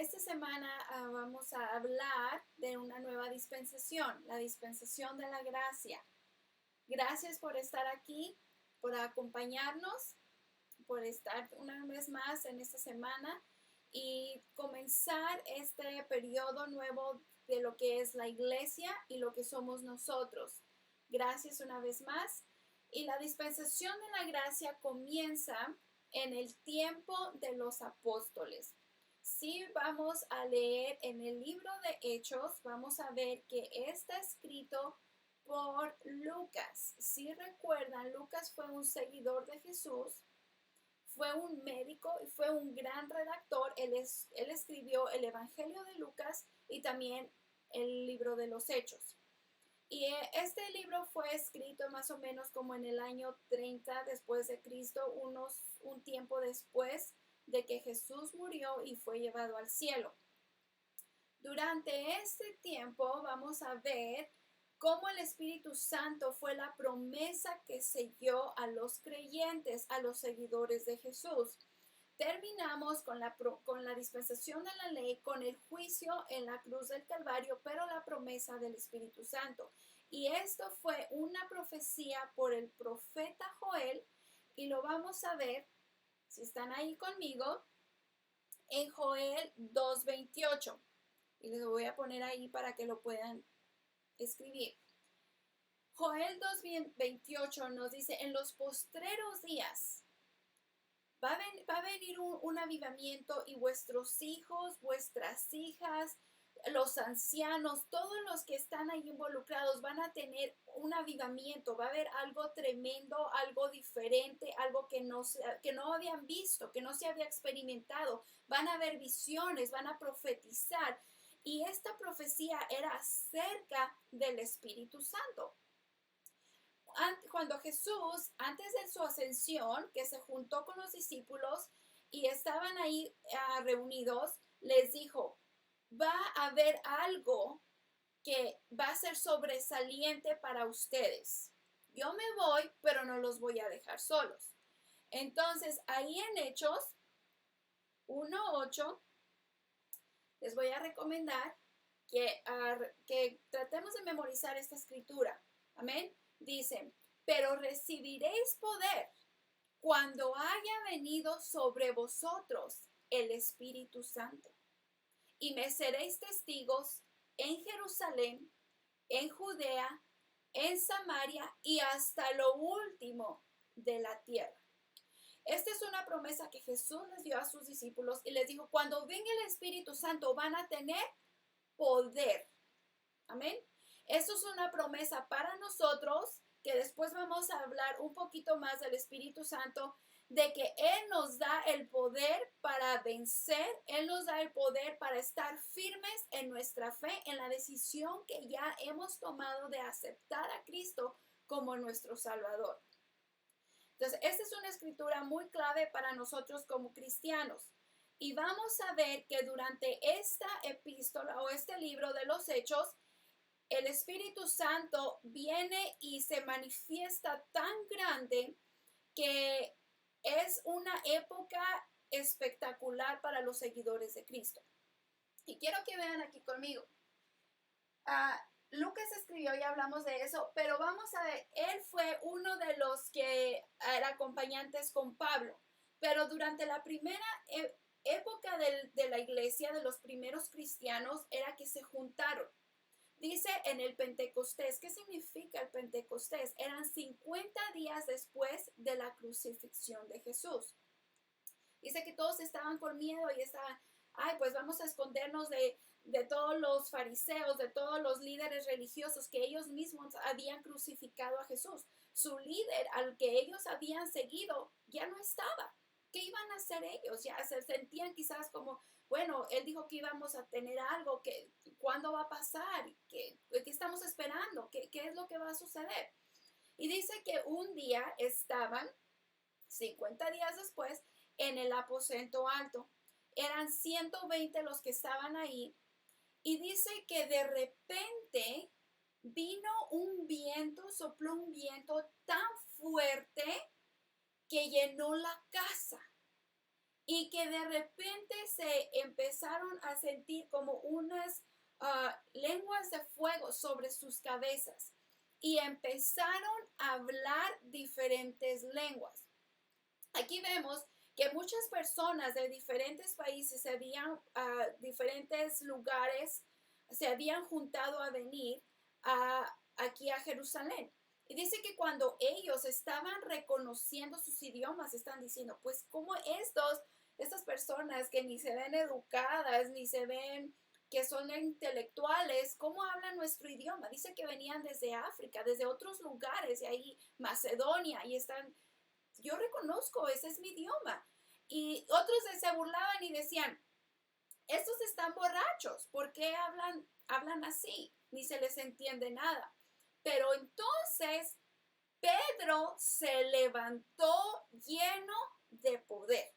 Esta semana vamos a hablar de una nueva dispensación, la dispensación de la gracia. Gracias por estar aquí, por acompañarnos, por estar una vez más en esta semana y comenzar este periodo nuevo de lo que es la iglesia y lo que somos nosotros. Gracias una vez más. Y la dispensación de la gracia comienza en el tiempo de los apóstoles. Si vamos a leer en el libro de Hechos, vamos a ver que está escrito por Lucas. Si recuerdan, Lucas fue un seguidor de Jesús, fue un médico y fue un gran redactor. Él escribió el Evangelio de Lucas y también el libro de los Hechos. Y este libro fue escrito más o menos como en el año 30 después de Cristo, un tiempo después de que Jesús murió y fue llevado al cielo. Durante este tiempo vamos a ver cómo el Espíritu Santo fue la promesa que selló a los creyentes, a los seguidores de Jesús. Terminamos con la dispensación de la ley, con el juicio en la cruz del Calvario, pero la promesa del Espíritu Santo. Y esto fue una profecía por el profeta Joel, y lo vamos a ver, si están ahí conmigo, en Joel 2:28. Y les voy a poner ahí para que lo puedan escribir. Joel 2:28 nos dice: en los postreros días va a venir un avivamiento, y vuestros hijos, vuestras hijas, los ancianos, todos los que están ahí involucrados van a tener un avivamiento. Va a haber algo tremendo, algo diferente, algo que no habían visto, que no se había experimentado. Van a haber visiones, van a profetizar. Y esta profecía era acerca del Espíritu Santo. Cuando Jesús, antes de su ascensión, que se juntó con los discípulos y estaban ahí reunidos, les dijo: va a haber algo que va a ser sobresaliente para ustedes. Yo me voy, pero no los voy a dejar solos. Entonces, ahí en Hechos 1:8, les voy a recomendar que tratemos de memorizar esta escritura. Amén. Dice: pero recibiréis poder cuando haya venido sobre vosotros el Espíritu Santo. Y me seréis testigos en Jerusalén, en Judea, en Samaria y hasta lo último de la tierra. Esta es una promesa que Jesús les dio a sus discípulos y les dijo: cuando venga el Espíritu Santo van a tener poder. Amén. Eso es una promesa para nosotros, que después vamos a hablar un poquito más del Espíritu Santo, de que Él nos da el poder para vencer, Él nos da el poder para estar firmes en nuestra fe, en la decisión que ya hemos tomado de aceptar a Cristo como nuestro Salvador. Entonces, esta es una escritura muy clave para nosotros como cristianos. Y vamos a ver que durante esta epístola o este libro de los Hechos, el Espíritu Santo viene y se manifiesta tan grande que es una época espectacular para los seguidores de Cristo. Y quiero que vean aquí conmigo. Lucas escribió y hablamos de eso, pero vamos a ver, él fue uno de los que era acompañantes con Pablo. Pero durante la primera época de la iglesia, de los primeros cristianos, era que se juntaron. Dice en el Pentecostés. ¿Qué significa el Pentecostés? Eran 50 días después de la crucifixión de Jesús. Dice que todos estaban con miedo y estaban: pues vamos a escondernos de todos los fariseos, de todos los líderes religiosos que ellos mismos habían crucificado a Jesús. Su líder, al que ellos habían seguido, ya no estaba. ¿Qué iban a hacer ellos? Ya se sentían quizás como: bueno, él dijo que íbamos a tener algo, ¿cuándo va a pasar? ¿Qué estamos esperando? ¿Qué es lo que va a suceder? Y dice que un día estaban, 50 días después, en el aposento alto. Eran 120 los que estaban ahí. Y dice que de repente vino un viento, sopló un viento tan fuerte que llenó la casa. Y que de repente empezaron a sentir como unas lenguas de fuego sobre sus cabezas y empezaron a hablar diferentes lenguas. Aquí vemos que muchas personas de diferentes países diferentes lugares, se habían juntado a venir aquí a Jerusalén. Y dice que cuando ellos estaban reconociendo sus idiomas, están diciendo, pues, ¿cómo estas personas que ni se ven educadas, ni se ven que son intelectuales, cómo hablan nuestro idioma? Dice que venían desde África, desde otros lugares, de ahí Macedonia, y están, yo reconozco, ese es mi idioma. Y otros se burlaban y decían, estos están borrachos, ¿por qué hablan así? Ni se les entiende nada. Pero entonces Pedro se levantó lleno de poder.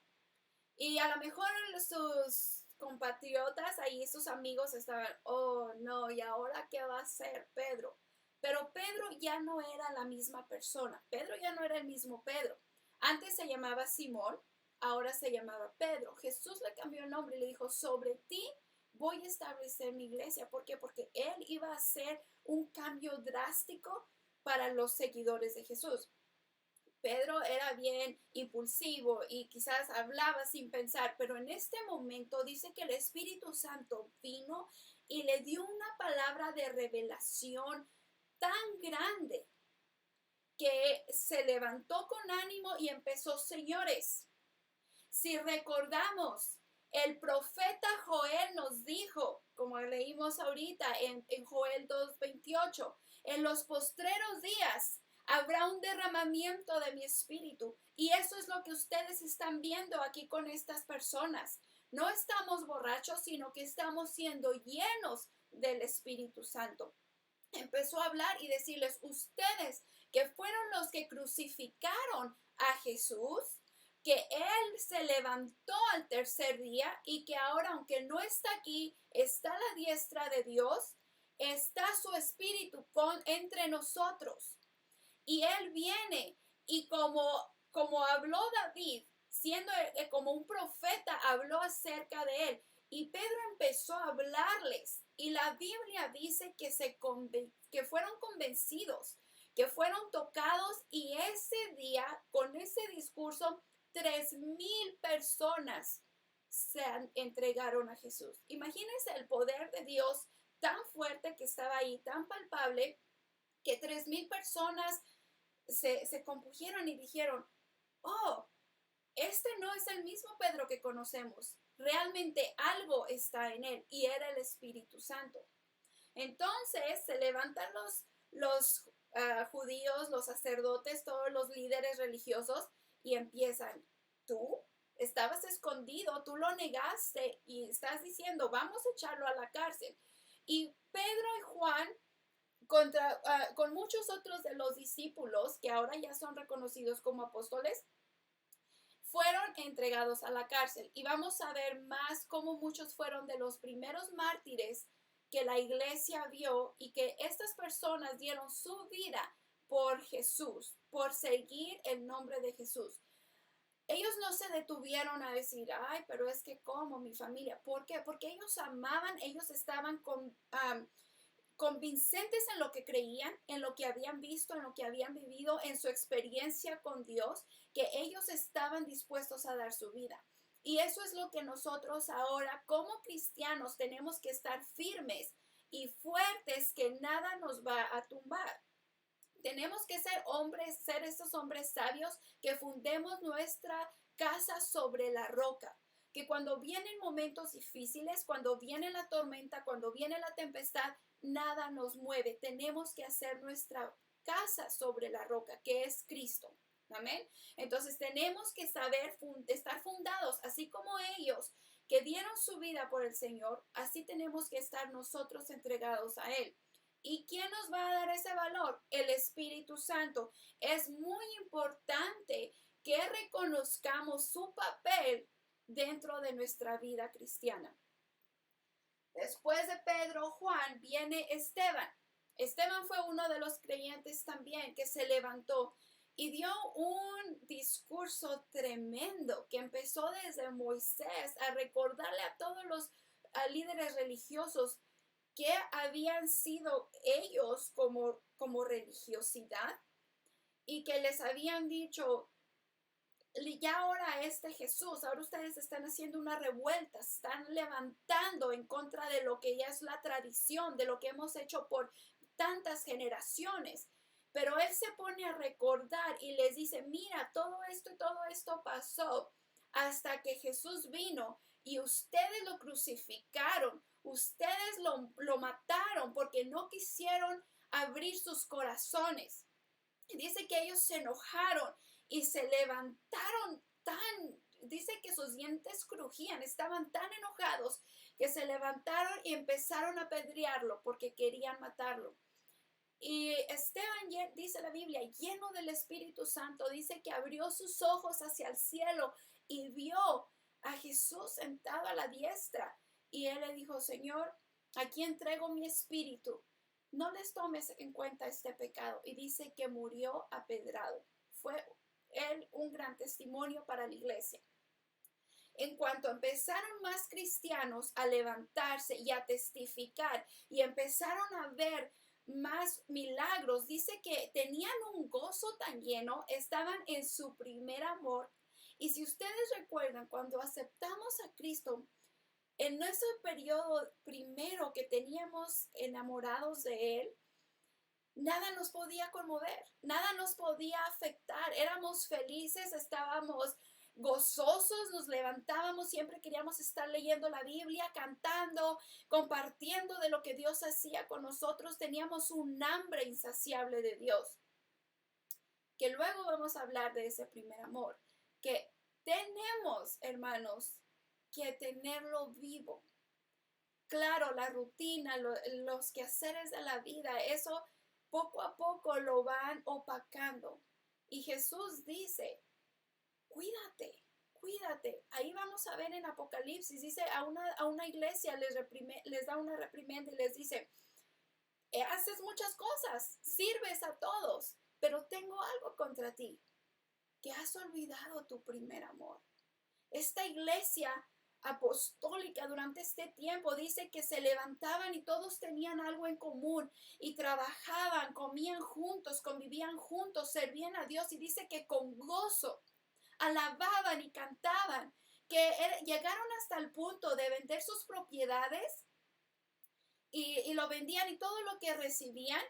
Y a lo mejor sus compatriotas ahí, sus amigos estaban, oh no, ¿y ahora qué va a hacer Pedro? Pero Pedro ya no era la misma persona. Pedro ya no era el mismo Pedro. Antes se llamaba Simón, ahora se llamaba Pedro. Jesús le cambió el nombre y le dijo, sobre ti voy a establecer mi iglesia. ¿Por qué? Porque él iba a hacer un cambio drástico para los seguidores de Jesús. Pedro era bien impulsivo y quizás hablaba sin pensar, pero en este momento dice que el Espíritu Santo vino y le dio una palabra de revelación tan grande que se levantó con ánimo y empezó, señores, si recordamos, el profeta Joel nos dijo, como leímos ahorita en Joel 2:28, en los postreros días habrá un derramamiento de mi espíritu. Y eso es lo que ustedes están viendo aquí con estas personas. No estamos borrachos, sino que estamos siendo llenos del Espíritu Santo. Empezó a hablar y decirles, ustedes que fueron los que crucificaron a Jesús, que él se levantó al tercer día y que ahora, aunque no está aquí, está a la diestra de Dios, está su espíritu entre nosotros. Y él viene y como habló David, siendo como un profeta, habló acerca de él. Y Pedro empezó a hablarles. Y la Biblia dice que fueron convencidos, que fueron tocados. Y ese día, con ese discurso, 3,000 personas se entregaron a Jesús. Imagínense el poder de Dios tan fuerte que estaba ahí, tan palpable, que 3,000 personas se compugieron y dijeron, oh, este no es el mismo Pedro que conocemos. Realmente algo está en él, y era el Espíritu Santo. Entonces se levantan los judíos, los sacerdotes, todos los líderes religiosos, y empiezan, tú estabas escondido, tú lo negaste y estás diciendo, vamos a echarlo a la cárcel. Y Pedro y Juan, con muchos otros de los discípulos que ahora ya son reconocidos como apóstoles, fueron entregados a la cárcel. Y vamos a ver más cómo muchos fueron de los primeros mártires que la iglesia vio, y que estas personas dieron su vida por Jesús, por seguir el nombre de Jesús. Ellos no se detuvieron a decir, ay, pero es que como mi familia. ¿Por qué? Porque ellos amaban, ellos estaban convincentes en lo que creían, en lo que habían visto, en lo que habían vivido, en su experiencia con Dios, que ellos estaban dispuestos a dar su vida. Y eso es lo que nosotros ahora como cristianos tenemos que estar firmes y fuertes, que nada nos va a tumbar. Tenemos que ser estos hombres sabios que fundemos nuestra casa sobre la roca. Que cuando vienen momentos difíciles, cuando viene la tormenta, cuando viene la tempestad, nada nos mueve. Tenemos que hacer nuestra casa sobre la roca, que es Cristo. Amén. Entonces tenemos que saber estar fundados, así como ellos que dieron su vida por el Señor, así tenemos que estar nosotros entregados a Él. ¿Y quién nos va a dar ese valor? El Espíritu Santo. Es muy importante que reconozcamos su papel dentro de nuestra vida cristiana. Después de Pedro, Juan, viene Esteban. Esteban fue uno de los creyentes también que se levantó y dio un discurso tremendo que empezó desde Moisés a recordarle a todos a líderes religiosos que habían sido ellos como religiosidad y que les habían dicho, ya ahora Jesús, ahora ustedes están haciendo una revuelta, se están levantando en contra de lo que ya es la tradición, de lo que hemos hecho por tantas generaciones. Pero él se pone a recordar y les dice, mira, todo esto pasó hasta que Jesús vino y ustedes lo crucificaron, ustedes lo mataron porque no quisieron abrir sus corazones. Y dice que ellos se enojaron y se levantaron dice que sus dientes crujían, estaban tan enojados que se levantaron y empezaron a apedrearlo porque querían matarlo. Y Esteban, dice la Biblia, lleno del Espíritu Santo, dice que abrió sus ojos hacia el cielo y vio a Jesús sentado a la diestra. Y él le dijo, Señor, aquí entrego mi espíritu. No les tomes en cuenta este pecado. Y dice que murió apedrado. Fue él un gran testimonio para la iglesia. En cuanto empezaron más cristianos a levantarse y a testificar y empezaron a ver más milagros, dice que tenían un gozo tan lleno, estaban en su primer amor. Y si ustedes recuerdan, cuando aceptamos a Cristo, en nuestro periodo primero que teníamos enamorados de Él, nada nos podía conmover, nada nos podía afectar, éramos felices, estábamos gozosos, nos levantábamos, siempre queríamos estar leyendo la Biblia, cantando, compartiendo de lo que Dios hacía con nosotros, teníamos un hambre insaciable de Dios, que luego vamos a hablar de ese primer amor, que tenemos, hermanos, que tenerlo vivo. Claro, la rutina, los quehaceres de la vida, eso poco a poco lo van opacando. Y Jesús dice, cuídate. Ahí vamos a ver en Apocalipsis, dice a una iglesia les da una reprimenda y les dice, haces muchas cosas, sirves a todos, pero tengo algo contra ti, que has olvidado tu primer amor. Esta iglesia apostólica durante este tiempo dice que se levantaban y todos tenían algo en común y trabajaban, comían juntos, convivían juntos, servían a Dios y dice que con gozo alababan y cantaban, que llegaron hasta el punto de vender sus propiedades y lo vendían y todo lo que recibían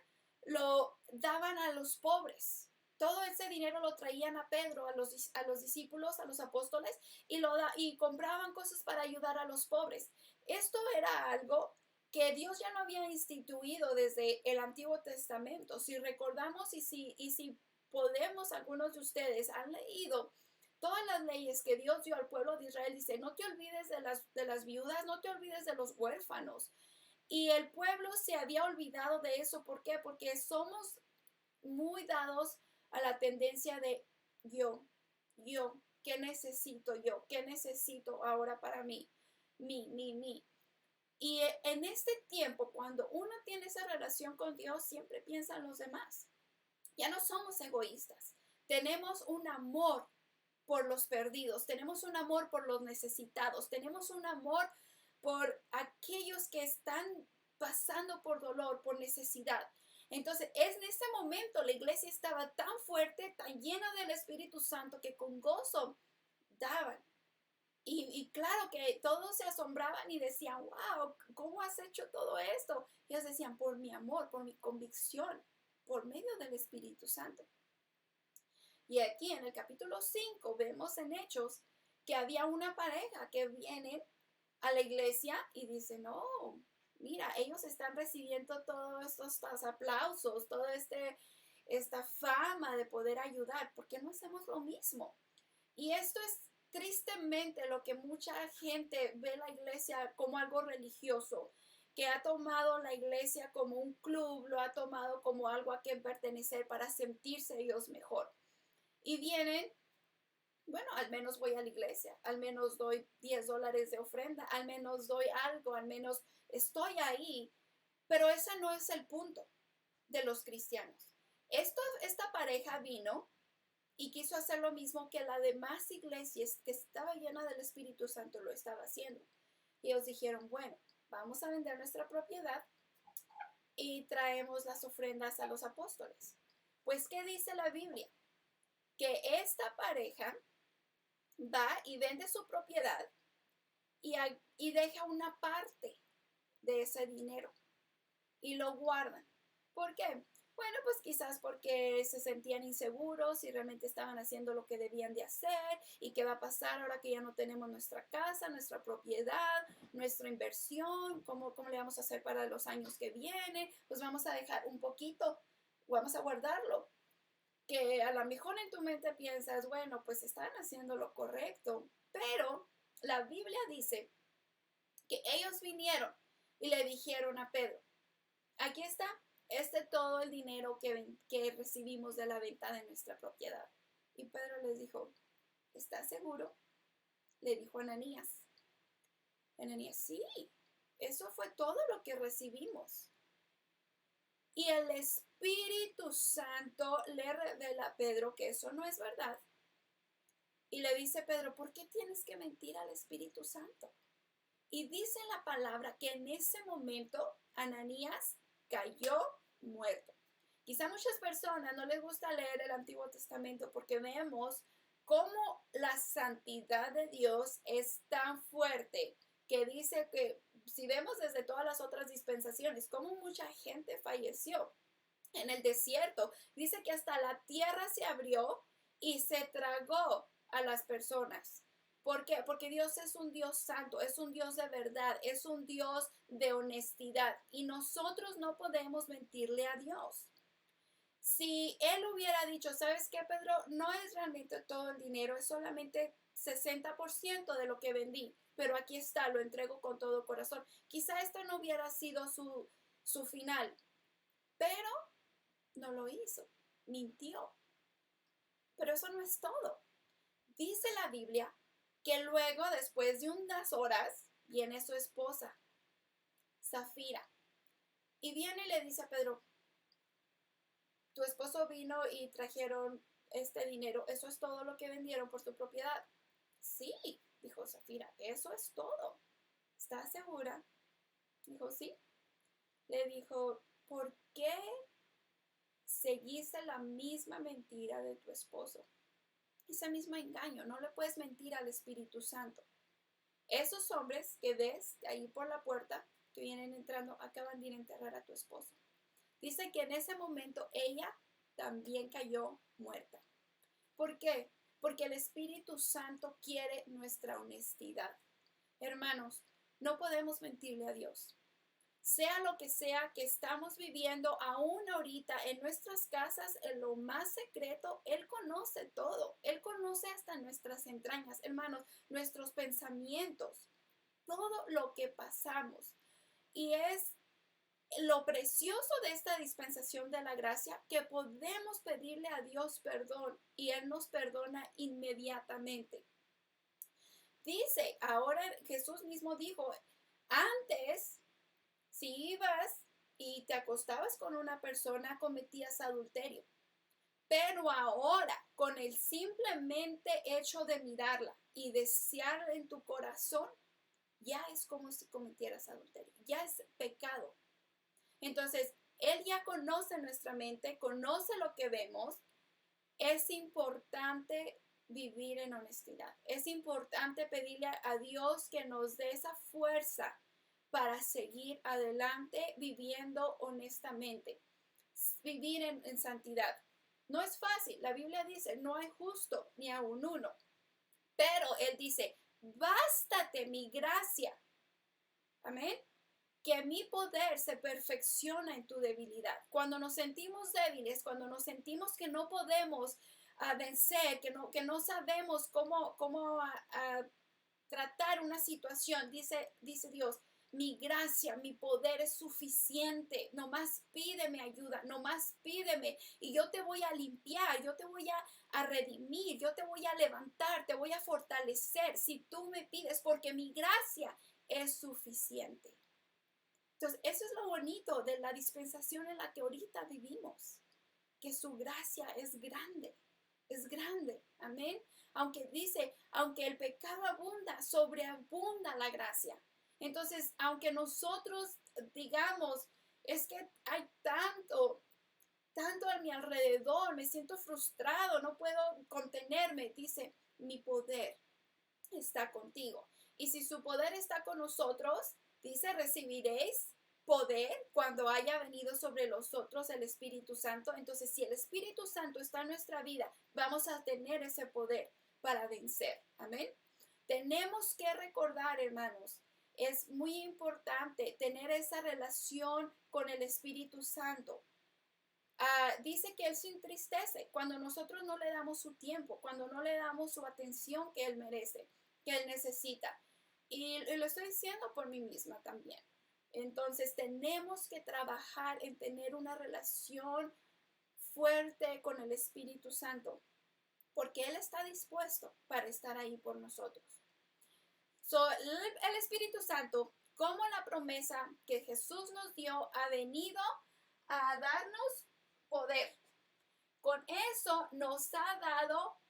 lo daban a los pobres. Todo ese dinero lo traían a Pedro, a los discípulos, a los apóstoles, y compraban cosas para ayudar a los pobres. Esto era algo que Dios ya no había instituido desde el Antiguo Testamento. Si recordamos y si podemos, algunos de ustedes han leído todas las leyes que Dios dio al pueblo de Israel. Dice, no te olvides de las viudas, no te olvides de los huérfanos. Y el pueblo se había olvidado de eso. ¿Por qué? Porque somos muy dados a la tendencia de yo, ¿qué necesito yo? ¿Qué necesito ahora para mí? Mi. Y en este tiempo, cuando uno tiene esa relación con Dios, siempre piensa en los demás. Ya no somos egoístas. Tenemos un amor por los perdidos, tenemos un amor por los necesitados, tenemos un amor por aquellos que están pasando por dolor, por necesidad. Entonces, en este momento la iglesia estaba tan fuerte, tan llena del Espíritu Santo que con gozo daban. Y claro que todos se asombraban y decían, wow, ¿cómo has hecho todo esto? Y ellos decían, por mi amor, por mi convicción, por medio del Espíritu Santo. Y aquí en el capítulo 5 vemos en Hechos que había una pareja que viene a la iglesia y dice, no, mira, ellos están recibiendo todos estos aplausos, toda esta fama de poder ayudar. ¿Por qué no hacemos lo mismo? Y esto es tristemente lo que mucha gente ve la iglesia como algo religioso, que ha tomado la iglesia como un club, lo ha tomado como algo a que pertenecer para sentirse ellos mejor. Y vienen, bueno, al menos voy a la iglesia, al menos doy $10 de ofrenda, al menos doy algo, al menos estoy ahí. Pero ese no es el punto de los cristianos. Esta pareja vino y quiso hacer lo mismo que las demás iglesias que estaba llena del Espíritu Santo lo estaba haciendo. Y ellos dijeron, bueno, vamos a vender nuestra propiedad y traemos las ofrendas a los apóstoles. Pues, ¿qué dice la Biblia? Que esta pareja va y vende su propiedad y deja una parte de ese dinero y lo guardan. ¿Por qué? Bueno, pues quizás porque se sentían inseguros y realmente estaban haciendo lo que debían de hacer y qué va a pasar ahora que ya no tenemos nuestra casa, nuestra propiedad, nuestra inversión, cómo le vamos a hacer para los años que vienen, pues vamos a dejar un poquito, vamos a guardarlo. Que a lo mejor en tu mente piensas, bueno, pues están haciendo lo correcto, pero la Biblia dice que ellos vinieron y le dijeron a Pedro, aquí está, todo el dinero que recibimos de la venta de nuestra propiedad. Y Pedro les dijo, ¿estás seguro? Le dijo Ananías. Ananías, sí, eso fue todo lo que recibimos. Y el Espíritu Santo le revela a Pedro que eso no es verdad. Y le dice Pedro, ¿por qué tienes que mentir al Espíritu Santo? Y dice la palabra que en ese momento Ananías cayó muerto. Quizá a muchas personas no les gusta leer el Antiguo Testamento porque vemos cómo la santidad de Dios es tan fuerte que dice que si vemos desde todas las otras dispensaciones, cómo mucha gente falleció en el desierto, dice que hasta la tierra se abrió y se tragó a las personas. ¿Por qué? Porque Dios es un Dios santo, es un Dios de verdad, es un Dios de honestidad y nosotros no podemos mentirle a Dios. Si Él hubiera dicho, ¿sabes qué, Pedro? No es realmente todo el dinero, es solamente 60% de lo que vendí, pero aquí está, lo entrego con todo corazón. Quizá esto no hubiera sido su final, pero no lo hizo, mintió. Pero eso no es todo. Dice la Biblia que luego, después de unas horas, viene su esposa, Zafira, y viene y le dice a Pedro, tu esposo vino y trajeron este dinero, ¿eso es todo lo que vendieron por su propiedad? Sí, dijo Zafira, eso es todo. ¿Estás segura? Dijo, sí. Le dijo, ¿por qué seguiste la misma mentira de tu esposo? Ese mismo engaño, no le puedes mentir al Espíritu Santo. Esos hombres que ves ahí por la puerta, que vienen entrando, acaban de ir a enterrar a tu esposo. Dice que en ese momento ella también cayó muerta. ¿Por qué? Porque el Espíritu Santo quiere nuestra honestidad. Hermanos, no podemos mentirle a Dios. Sea lo que sea que estamos viviendo aún ahorita en nuestras casas, en lo más secreto, Él conoce todo. Él conoce hasta nuestras entrañas, hermanos, nuestros pensamientos, todo lo que pasamos. Y es lo precioso de esta dispensación de la gracia que podemos pedirle a Dios perdón y Él nos perdona inmediatamente. Dice, ahora Jesús mismo dijo, antes, si ibas y te acostabas con una persona, cometías adulterio. Pero ahora, con el simplemente hecho de mirarla y desear en tu corazón, ya es como si cometieras adulterio, ya es pecado. Entonces, Él ya conoce nuestra mente, conoce lo que vemos. Es importante vivir en honestidad. Es importante pedirle a Dios que nos dé esa fuerza para seguir adelante viviendo honestamente, vivir en santidad. No es fácil. La Biblia dice, no hay justo ni aun uno. Pero Él dice, bástate mi gracia. Amén. Que mi poder se perfecciona en tu debilidad. Cuando nos sentimos débiles, cuando nos sentimos que no podemos vencer, que no sabemos cómo tratar una situación, dice Dios, mi gracia, mi poder es suficiente. Nomás pídeme ayuda, nomás pídeme y yo te voy a limpiar, yo te voy a redimir, yo te voy a levantar, te voy a fortalecer si tú me pides, porque mi gracia es suficiente. Entonces, eso es lo bonito de la dispensación en la que ahorita vivimos, que su gracia es grande, amén. Aunque dice, aunque el pecado abunda, sobreabunda la gracia. Entonces, aunque nosotros digamos, es que hay tanto a mi alrededor, me siento frustrado, no puedo contenerme, dice, mi poder está contigo. Y si su poder está con nosotros, dice, recibiréis poder cuando haya venido sobre nosotros el Espíritu Santo. Entonces, si el Espíritu Santo está en nuestra vida, vamos a tener ese poder para vencer. Amén. Tenemos que recordar, hermanos, es muy importante tener esa relación con el Espíritu Santo. Dice que Él se entristece cuando nosotros no le damos su tiempo, cuando no le damos su atención que Él merece, que Él necesita. Y lo estoy diciendo por mí misma también. Entonces tenemos que trabajar en tener una relación fuerte con el Espíritu Santo, porque Él está dispuesto para estar ahí por nosotros. El Espíritu Santo, como la promesa que Jesús nos dio, ha venido a darnos poder. Con eso nos ha dado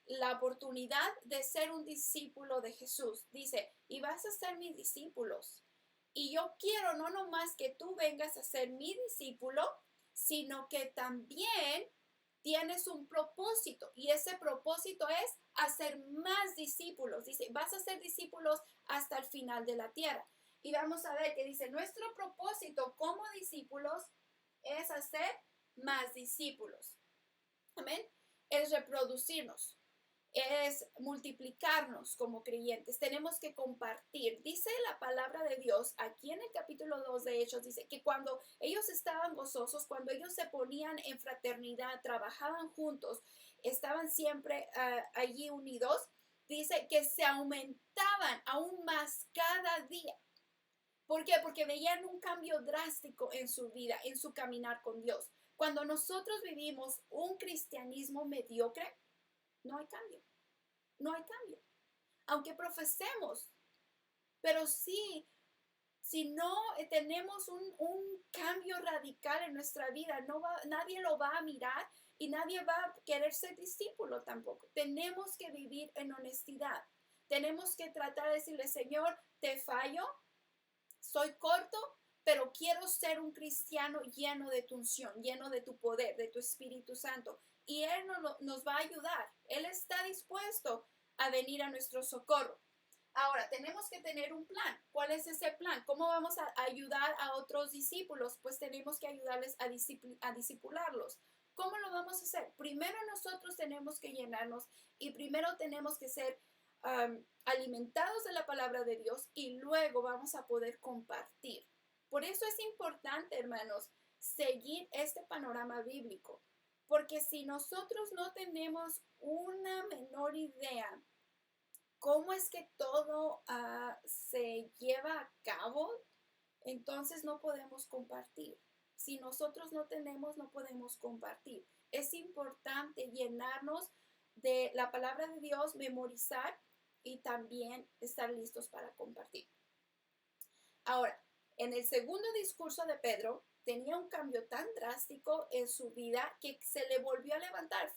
la oportunidad de ser un discípulo de Jesús. Dice, y vas a ser mis discípulos. Y yo quiero no nomás que tú vengas a ser mi discípulo, sino que también tienes un propósito. Y ese propósito es hacer más discípulos. Dice, vas a ser discípulos hasta el final de la tierra. Y vamos a ver que dice, nuestro propósito como discípulos es hacer más discípulos. Amén. Es reproducirnos, es multiplicarnos como creyentes. Tenemos que compartir. Dice la palabra de Dios aquí en el capítulo 2 de Hechos, dice que cuando ellos estaban gozosos, cuando ellos se ponían en fraternidad, trabajaban juntos, estaban siempre allí unidos, dice que se aumentaban aún más cada día. ¿Por qué? Porque veían un cambio drástico en su vida, en su caminar con Dios. Cuando nosotros vivimos un cristianismo mediocre, no hay cambio. No hay cambio. Aunque profesemos, pero sí, si no tenemos un cambio radical en nuestra vida, nadie lo va a mirar y nadie va a querer ser discípulo tampoco. Tenemos que vivir en honestidad. Tenemos que tratar de decirle, Señor, te fallo, soy corto, pero quiero ser un cristiano lleno de tu unción, lleno de tu poder, de tu Espíritu Santo. Y Él nos va a ayudar. Él está dispuesto a venir a nuestro socorro. Ahora, tenemos que tener un plan. ¿Cuál es ese plan? ¿Cómo vamos a ayudar a otros discípulos? Pues tenemos que ayudarles a discipularlos. ¿Cómo lo vamos a hacer? Primero nosotros tenemos que llenarnos y primero tenemos que ser alimentados de la palabra de Dios y luego vamos a poder compartir. Por eso es importante, hermanos, seguir este panorama bíblico, porque si nosotros no tenemos una menor idea cómo es que todo se lleva a cabo, entonces no podemos compartir. Si nosotros no tenemos, no podemos compartir. Es importante llenarnos de la palabra de Dios, memorizar y también estar listos para compartir. Ahora, en el segundo discurso de Pedro, tenía un cambio tan drástico en su vida que se le volvió a levantar.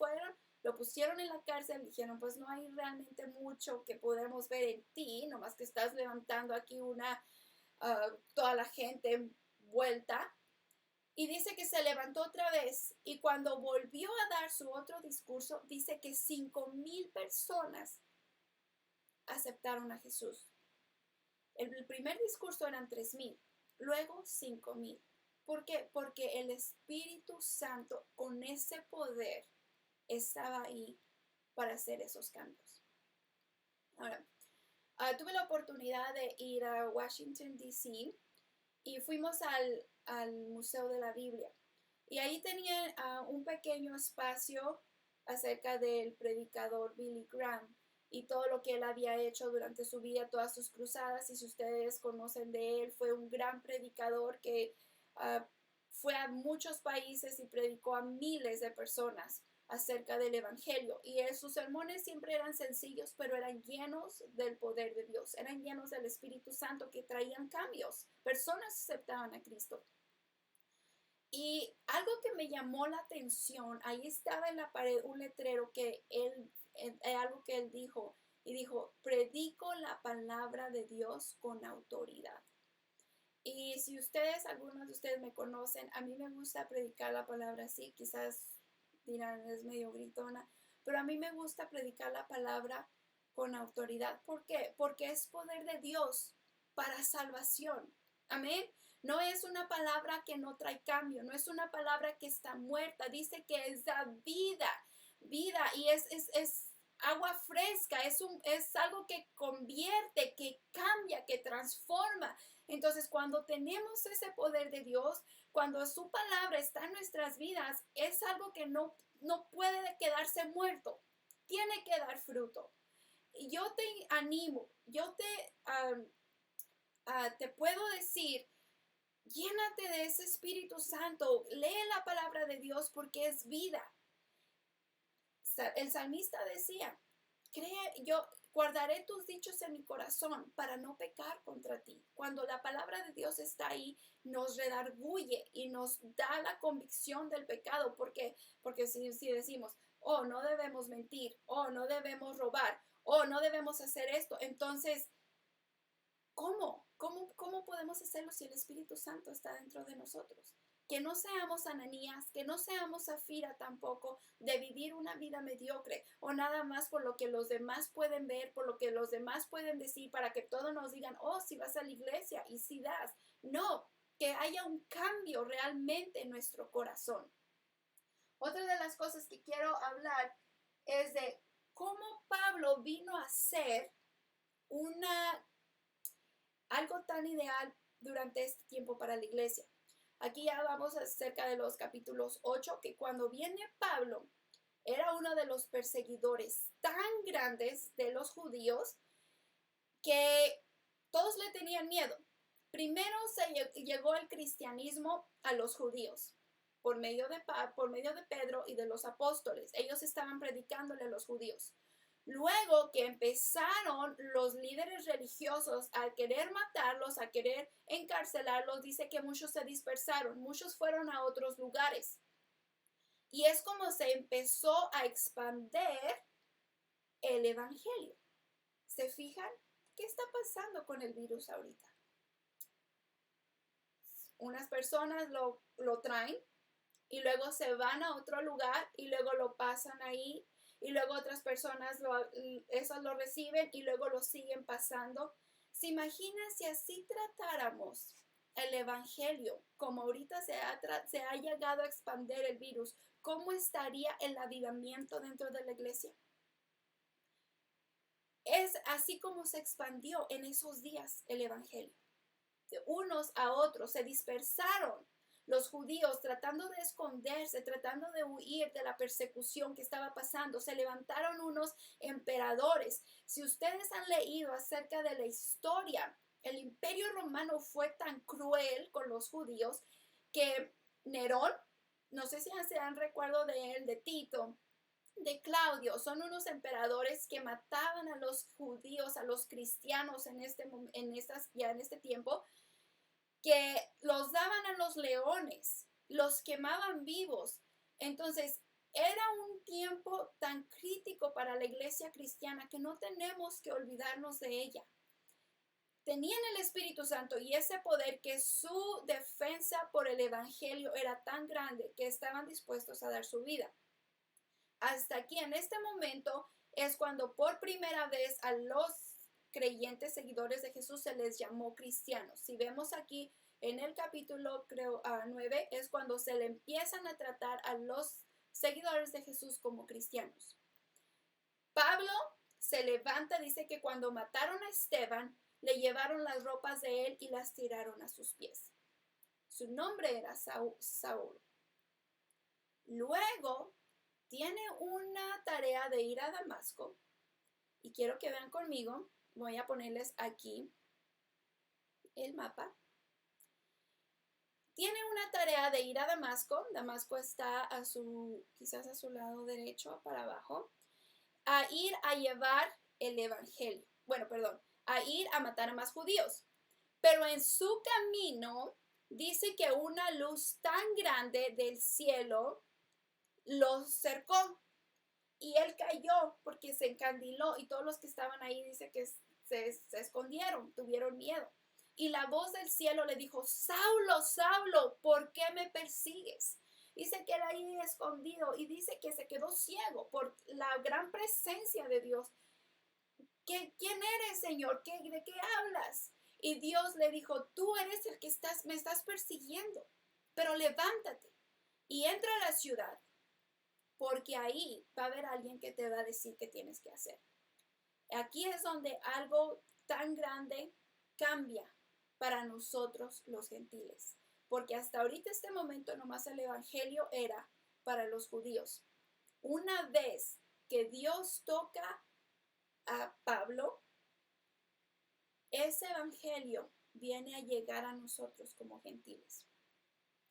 Lo pusieron en la cárcel, dijeron, pues no hay realmente mucho que podemos ver en ti, nomás que estás levantando aquí toda la gente vuelta. Y dice que se levantó otra vez y cuando volvió a dar su otro discurso, dice que 5,000 personas aceptaron a Jesús. El primer discurso eran 3,000, luego 5,000. ¿Por qué? Porque el Espíritu Santo con ese poder estaba ahí para hacer esos cambios. Ahora, tuve la oportunidad de ir a Washington, D.C. y fuimos al Museo de la Biblia. Y ahí tenían un pequeño espacio acerca del predicador Billy Graham y todo lo que él había hecho durante su vida, todas sus cruzadas. Y si ustedes conocen de él, fue un gran predicador que fue a muchos países y predicó a miles de personas acerca del evangelio. Y sus sermones siempre eran sencillos, pero eran llenos del poder de Dios, eran llenos del Espíritu Santo que traían cambios. Personas aceptaban a Cristo. Y algo que me llamó la atención, ahí estaba en la pared un letrero algo que él dijo, y dijo, predico la palabra de Dios con autoridad. Y si ustedes, algunos de ustedes me conocen, a mí me gusta predicar la palabra así, quizás dirán, es medio gritona, pero a mí me gusta predicar la palabra con autoridad. ¿Por qué? Porque es poder de Dios para salvación. Amén. No es una palabra que no trae cambio, no es una palabra que está muerta, dice que es da vida, vida, y es agua fresca, es algo que convierte, que cambia, que transforma. Entonces, cuando tenemos ese poder de Dios, cuando su palabra está en nuestras vidas, es algo que no puede quedarse muerto, tiene que dar fruto. Y yo te animo, yo te puedo decir, llénate de ese Espíritu Santo, lee la palabra de Dios porque es vida. El salmista decía, yo guardaré tus dichos en mi corazón para no pecar contra ti. Cuando la palabra de Dios está ahí, nos redarguye y nos da la convicción del pecado, porque si decimos, oh, no debemos mentir, oh, no debemos robar, oh, no debemos hacer esto, entonces, ¿cómo podemos hacerlo si el Espíritu Santo está dentro de nosotros? Que no seamos Ananías, que no seamos Zafira tampoco, de vivir una vida mediocre o nada más por lo que los demás pueden ver, por lo que los demás pueden decir, para que todos nos digan, oh, si vas a la iglesia y si das. No, que haya un cambio realmente en nuestro corazón. Otra de las cosas que quiero hablar es de cómo Pablo vino a ser algo tan ideal durante este tiempo para la iglesia. Aquí ya vamos acerca de los capítulos 8, que cuando viene Pablo, era uno de los perseguidores tan grandes de los judíos que todos le tenían miedo. Primero llegó el cristianismo a los judíos por medio de Pedro y de los apóstoles. Ellos estaban predicándole a los judíos. Luego que empezaron los líderes religiosos a querer matarlos, a querer encarcelarlos, dice que muchos se dispersaron, muchos fueron a otros lugares. Y es como se empezó a expandir el evangelio. ¿Se fijan? ¿Qué está pasando con el virus ahorita? Unas personas lo traen y luego se van a otro lugar y luego lo pasan ahí. Y luego otras personas eso lo reciben y luego lo siguen pasando. ¿Se imaginan si así tratáramos el evangelio, como ahorita se ha llegado a expandir el virus? ¿Cómo estaría el avivamiento dentro de la iglesia? Es así como se expandió en esos días el evangelio. De unos a otros se dispersaron los judíos tratando de esconderse, tratando de huir de la persecución que estaba pasando. Se levantaron unos emperadores. Si ustedes han leído acerca de la historia, el imperio romano fue tan cruel con los judíos que Nerón, no sé si se han recuerdo de él, de Tito, de Claudio, son unos emperadores que mataban a los judíos, a los cristianos en este tiempo, que los daban a los leones, los quemaban vivos. Entonces, era un tiempo tan crítico para la iglesia cristiana que no tenemos que olvidarnos de ella. Tenían el Espíritu Santo y ese poder, que su defensa por el evangelio era tan grande que estaban dispuestos a dar su vida. Hasta aquí, en este momento, es cuando por primera vez a los creyentes seguidores de Jesús se les llamó cristianos. Si vemos aquí en el capítulo 9, es cuando se le empiezan a tratar a los seguidores de Jesús como cristianos. Pablo se levanta, dice que cuando mataron a Esteban, le llevaron las ropas de él y las tiraron a sus pies. Su nombre era Saúl. Luego tiene una tarea de ir a Damasco, y quiero que vean conmigo, voy a ponerles aquí el mapa. Tiene una tarea de ir a Damasco. Damasco está quizás a su lado derecho, para abajo, a ir a llevar el evangelio. A ir a matar a más judíos. Pero en su camino dice que una luz tan grande del cielo los cercó. y él cayó porque se encandiló y todos los que estaban ahí dice que se escondieron, tuvieron miedo. Y la voz del cielo le dijo, Saulo, Saulo, ¿por qué me persigues? Dice que él ahí escondido y dice que se quedó ciego por la gran presencia de Dios. ¿Quién eres, Señor? ¿De qué hablas? Y Dios le dijo, tú eres el que me estás persiguiendo, pero levántate y entra a la ciudad, porque ahí va a haber alguien que te va a decir qué tienes que hacer. Aquí es donde algo tan grande cambia para nosotros los gentiles, porque hasta ahorita este momento nomás el evangelio era para los judíos. Una vez que Dios toca a Pablo, ese evangelio viene a llegar a nosotros como gentiles.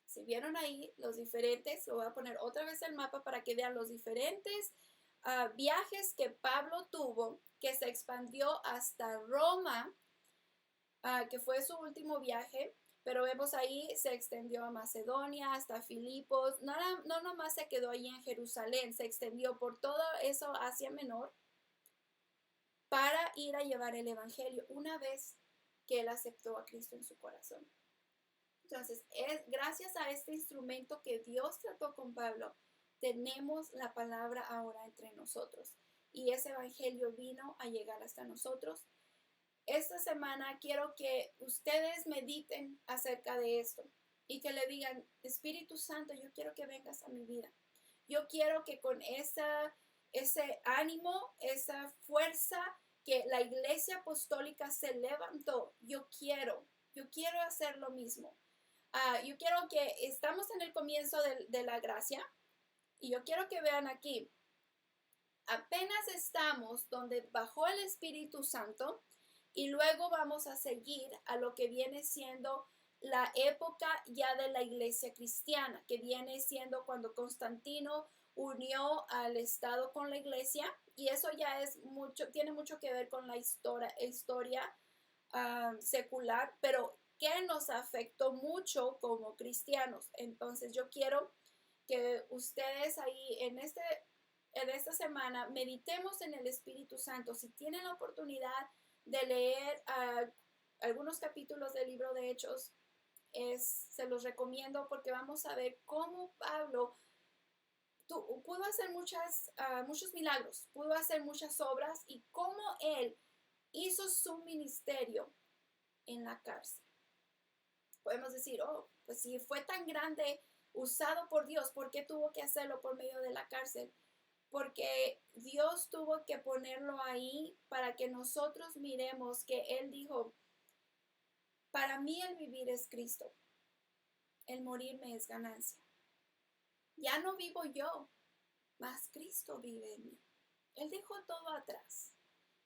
Si vieron ahí los diferentes, lo voy a poner otra vez el mapa para que vean los diferentes viajes que Pablo tuvo, que se expandió hasta Roma, que fue su último viaje, pero vemos ahí se extendió a Macedonia, hasta Filipos, no nomás se quedó ahí en Jerusalén, se extendió por todo eso Asia Menor para ir a llevar el evangelio una vez que él aceptó a Cristo en su corazón. Entonces, gracias a este instrumento que Dios trató con Pablo, tenemos la palabra ahora entre nosotros. Y ese evangelio vino a llegar hasta nosotros. Esta semana quiero que ustedes mediten acerca de esto y que le digan, Espíritu Santo, yo quiero que vengas a mi vida. Yo quiero que con ese ánimo, esa fuerza que la iglesia apostólica se levantó, yo quiero hacer lo mismo. Yo quiero que estamos en el comienzo de la gracia y yo quiero que vean aquí, apenas estamos donde bajó el Espíritu Santo y luego vamos a seguir a lo que viene siendo la época ya de la iglesia cristiana, que viene siendo cuando Constantino unió al Estado con la iglesia, y eso ya tiene mucho que ver con la historia secular, pero que nos afectó mucho como cristianos. Entonces yo quiero que ustedes ahí en esta semana meditemos en el Espíritu Santo. Si tienen la oportunidad de leer algunos capítulos del libro de Hechos, se los recomiendo porque vamos a ver cómo Pablo pudo hacer muchos milagros, pudo hacer muchas obras y cómo él hizo su ministerio en la cárcel. Podemos decir, pues si fue tan grande, usado por Dios, ¿por qué tuvo que hacerlo por medio de la cárcel? Porque Dios tuvo que ponerlo ahí para que nosotros miremos que Él dijo, para mí el vivir es Cristo, el morir me es ganancia. Ya no vivo yo, mas Cristo vive en mí. Él dejó todo atrás.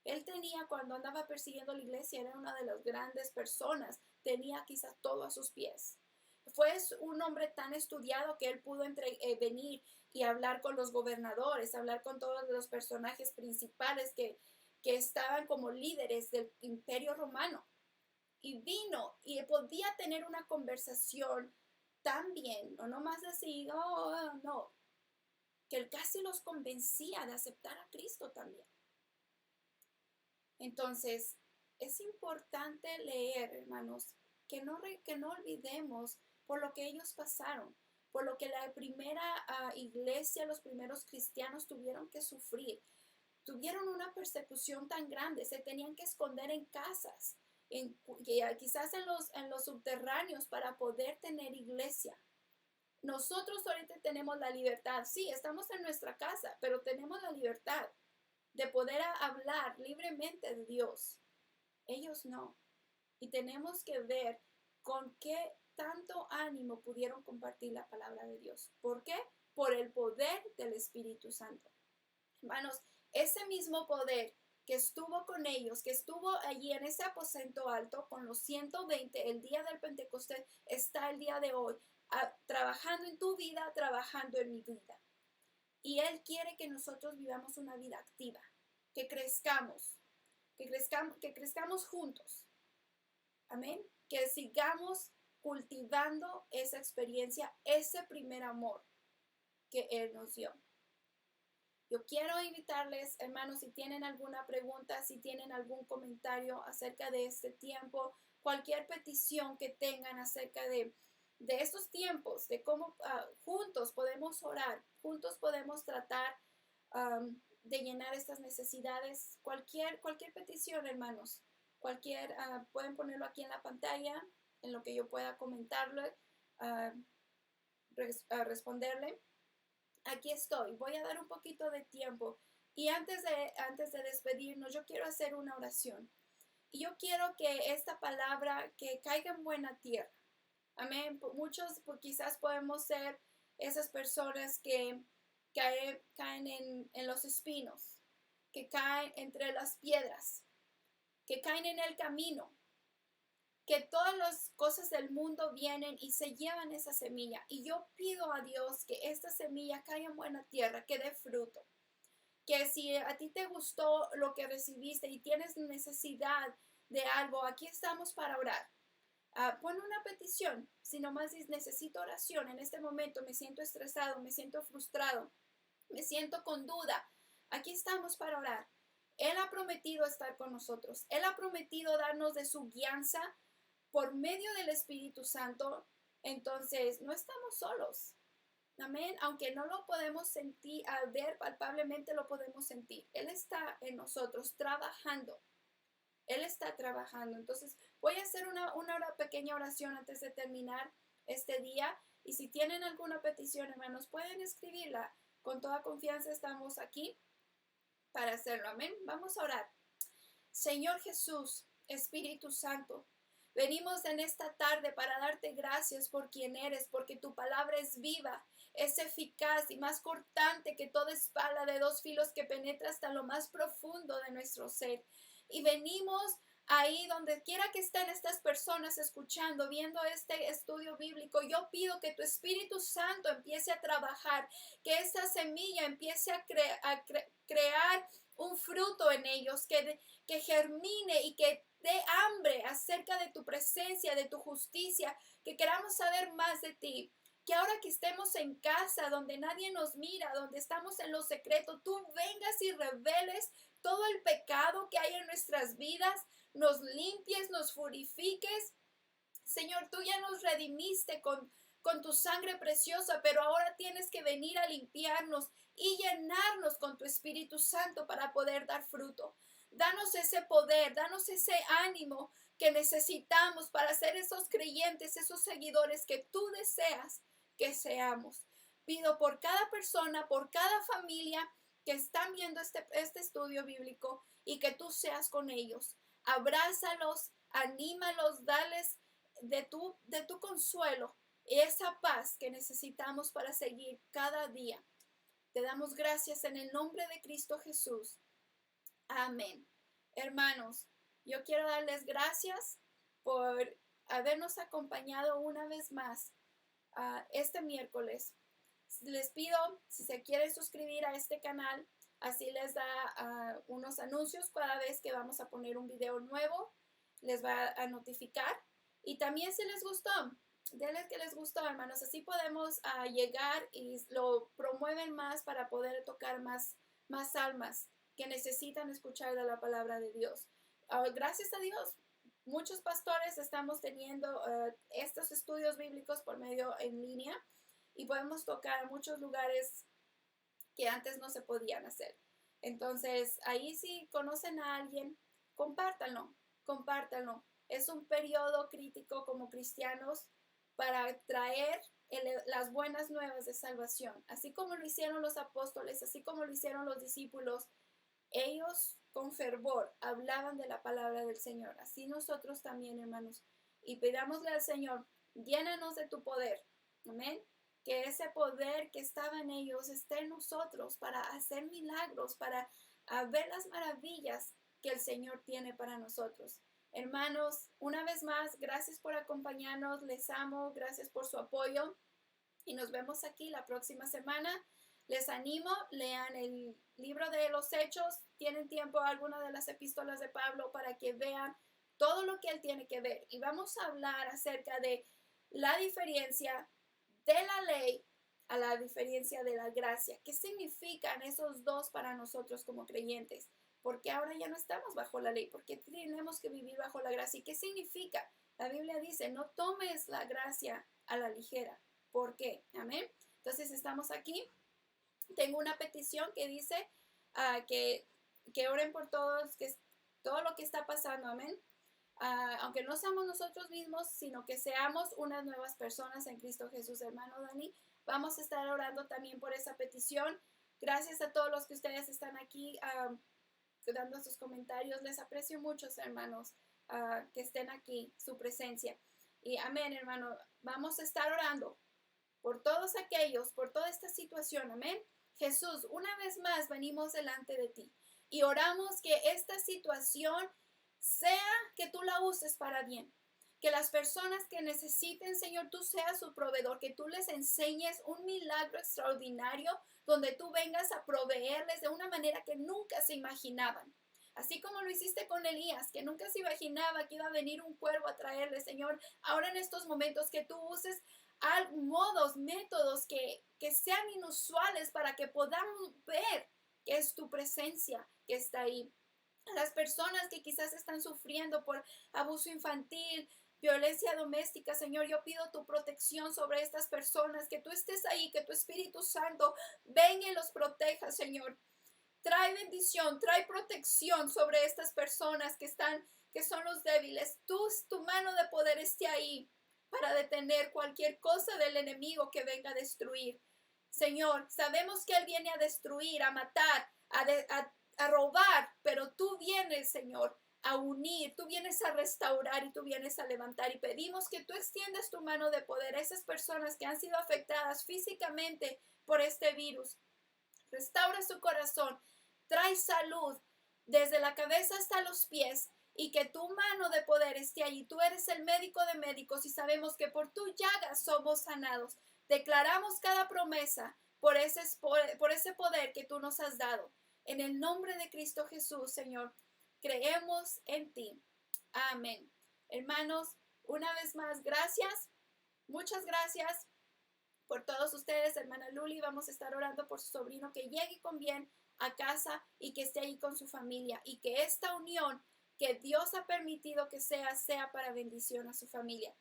Él tenía, cuando andaba persiguiendo la iglesia, era una de las grandes personas, tenía quizás todo a sus pies. Fue un hombre tan estudiado que él pudo venir y hablar con los gobernadores, hablar con todos los personajes principales que estaban como líderes del imperio romano. Y vino y podía tener una conversación tan bien, no nomás decir, no, que él casi los convencía de aceptar a Cristo también. Entonces, es importante leer, hermanos, que no olvidemos por lo que ellos pasaron, por lo que la primera iglesia, los primeros cristianos tuvieron que sufrir. Tuvieron una persecución tan grande, se tenían que esconder en casas, quizás en los subterráneos para poder tener iglesia. Nosotros ahorita tenemos la libertad, sí, estamos en nuestra casa, pero tenemos la libertad de poder hablar libremente de Dios. Ellos no. Y tenemos que ver con qué tanto ánimo pudieron compartir la palabra de Dios. ¿Por qué? Por el poder del Espíritu Santo. Hermanos, ese mismo poder que estuvo con ellos, que estuvo allí en ese aposento alto con los 120 el día del Pentecostés, está el día de hoy trabajando en tu vida, trabajando en mi vida. Y Él quiere que nosotros vivamos una vida activa, que crezcamos juntos. Amén. Que sigamos cultivando esa experiencia, ese primer amor que Él nos dio. Yo quiero invitarles, hermanos, si tienen alguna pregunta, si tienen algún comentario acerca de este tiempo, cualquier petición que tengan acerca de estos tiempos, de cómo juntos podemos orar, juntos podemos tratar de llenar estas necesidades, cualquier petición, hermanos, pueden ponerlo aquí en la pantalla, en lo que yo pueda comentarle, responderle. Aquí estoy, voy a dar un poquito de tiempo. Y antes de despedirnos, yo quiero hacer una oración. Y yo quiero que esta palabra que caiga en buena tierra. Amén. Muchos quizás podemos ser esas personas que caen en los espinos, que caen entre las piedras, que caen en el camino, que todas las cosas del mundo vienen y se llevan esa semilla. Y yo pido a Dios que esta semilla caiga en buena tierra, que dé fruto. Que si a ti te gustó lo que recibiste y tienes necesidad de algo, aquí estamos para orar. Pon una petición. Si nomás dices, necesito oración en este momento, me siento estresado, me siento frustrado, me siento con duda. Aquí estamos para orar. Él ha prometido estar con nosotros. Él ha prometido darnos de su guianza por medio del Espíritu Santo. Entonces, no estamos solos. Amén. Aunque no lo podemos sentir, al ver palpablemente lo podemos sentir. Él está en nosotros trabajando. Él está trabajando. Entonces, voy a hacer una pequeña oración antes de terminar este día. Y si tienen alguna petición, hermanos, pueden escribirla. Con toda confianza estamos aquí para hacerlo. Amén. Vamos a orar. Señor Jesús, Espíritu Santo, venimos en esta tarde para darte gracias por quien eres, porque tu palabra es viva, es eficaz y más cortante que toda espada de dos filos que penetra hasta lo más profundo de nuestro ser. Y venimos ahí donde quiera que estén estas personas escuchando, viendo este estudio bíblico. Yo pido que tu Espíritu Santo empiece a trabajar, que esta semilla empiece a crear un fruto en ellos, que germine y que dé hambre acerca de tu presencia, de tu justicia, que queramos saber más de ti. Que ahora que estemos en casa, donde nadie nos mira, donde estamos en lo secreto, tú vengas y reveles todo el pecado que hay en nuestras vidas, nos limpies, nos purifiques. Señor, tú ya nos redimiste con tu sangre preciosa, pero ahora tienes que venir a limpiarnos y llenarnos con tu Espíritu Santo para poder dar fruto. Danos ese poder, danos ese ánimo que necesitamos para ser esos creyentes, esos seguidores que tú deseas que seamos. Pido por cada persona, por cada familia que están viendo este estudio bíblico y que tú seas con ellos. Abrázalos, anímalos, dales de tu consuelo, esa paz que necesitamos para seguir cada día. Te damos gracias en el nombre de Cristo Jesús. Amén. Hermanos, yo quiero darles gracias por habernos acompañado una vez más este miércoles. Les pido, si se quieren suscribir a este canal, así les da unos anuncios cada vez que vamos a poner un video nuevo, les va a notificar. Y también si les gustó, denles que les gustó, hermanos, así podemos llegar y lo promueven más para poder tocar más almas que necesitan escuchar de la palabra de Dios. Gracias a Dios, muchos pastores estamos teniendo estos estudios bíblicos por medio en línea y podemos tocar muchos lugares que antes no se podían hacer. Entonces, ahí si conocen a alguien, compártanlo. Es un periodo crítico como cristianos para traer las buenas nuevas de salvación. Así como lo hicieron los apóstoles, así como lo hicieron los discípulos, ellos con fervor hablaban de la palabra del Señor. Así nosotros también, hermanos. Y pidámosle al Señor, llénanos de tu poder. Amén. Que ese poder que estaba en ellos esté en nosotros para hacer milagros, para ver las maravillas que el Señor tiene para nosotros. Hermanos, una vez más, gracias por acompañarnos, les amo, gracias por su apoyo y nos vemos aquí la próxima semana. Les animo, lean el libro de los Hechos, tienen tiempo alguna de las epístolas de Pablo para que vean todo lo que él tiene que ver. Y vamos a hablar acerca de la diferencia de la ley a la diferencia de la gracia. ¿Qué significan esos dos para nosotros como creyentes? Porque ahora ya no estamos bajo la ley, porque tenemos que vivir bajo la gracia. ¿Y qué significa? La Biblia dice, no tomes la gracia a la ligera. ¿Por qué? Amén. Entonces estamos aquí. Tengo una petición que dice que oren por todos, que todo lo que está pasando. Amén. Aunque no seamos nosotros mismos, sino que seamos unas nuevas personas en Cristo Jesús, hermano Dani. Vamos a estar orando también por esa petición. Gracias a todos los que ustedes están aquí dando sus comentarios. Les aprecio mucho, hermanos, que estén aquí, su presencia. Y amén, hermano. Vamos a estar orando por todos aquellos, por toda esta situación. Amén. Jesús, una vez más venimos delante de ti y oramos que esta situación sea que tú la uses para bien. Que las personas que necesiten, Señor, tú seas su proveedor, que tú les enseñes un milagro extraordinario donde tú vengas a proveerles de una manera que nunca se imaginaban. Así como lo hiciste con Elías, que nunca se imaginaba que iba a venir un cuervo a traerle, Señor. Ahora en estos momentos que tú uses modos, métodos que sean inusuales para que podamos ver que es tu presencia que está ahí. A las personas que quizás están sufriendo por abuso infantil, violencia doméstica, Señor, yo pido tu protección sobre estas personas, que tú estés ahí, que tu Espíritu Santo venga y los proteja, Señor. Trae bendición, trae protección sobre estas personas que son los débiles. Tu mano de poder esté ahí para detener cualquier cosa del enemigo que venga a destruir. Señor, sabemos que Él viene a destruir, a matar, a robar, pero tú vienes, Señor, a unir, tú vienes a restaurar y tú vienes a levantar. Y pedimos que tú extiendas tu mano de poder a esas personas que han sido afectadas físicamente por este virus. Restaura su corazón, trae salud desde la cabeza hasta los pies y que tu mano de poder esté allí. Tú eres el médico de médicos y sabemos que por tu llaga somos sanados. Declaramos cada promesa por ese poder que tú nos has dado. En el nombre de Cristo Jesús, Señor, creemos en ti. Amén. Hermanos, una vez más, gracias. Muchas gracias por todos ustedes, hermana Luli. Vamos a estar orando por su sobrino que llegue con bien a casa y que esté ahí con su familia y que esta unión que Dios ha permitido que sea para bendición a su familia.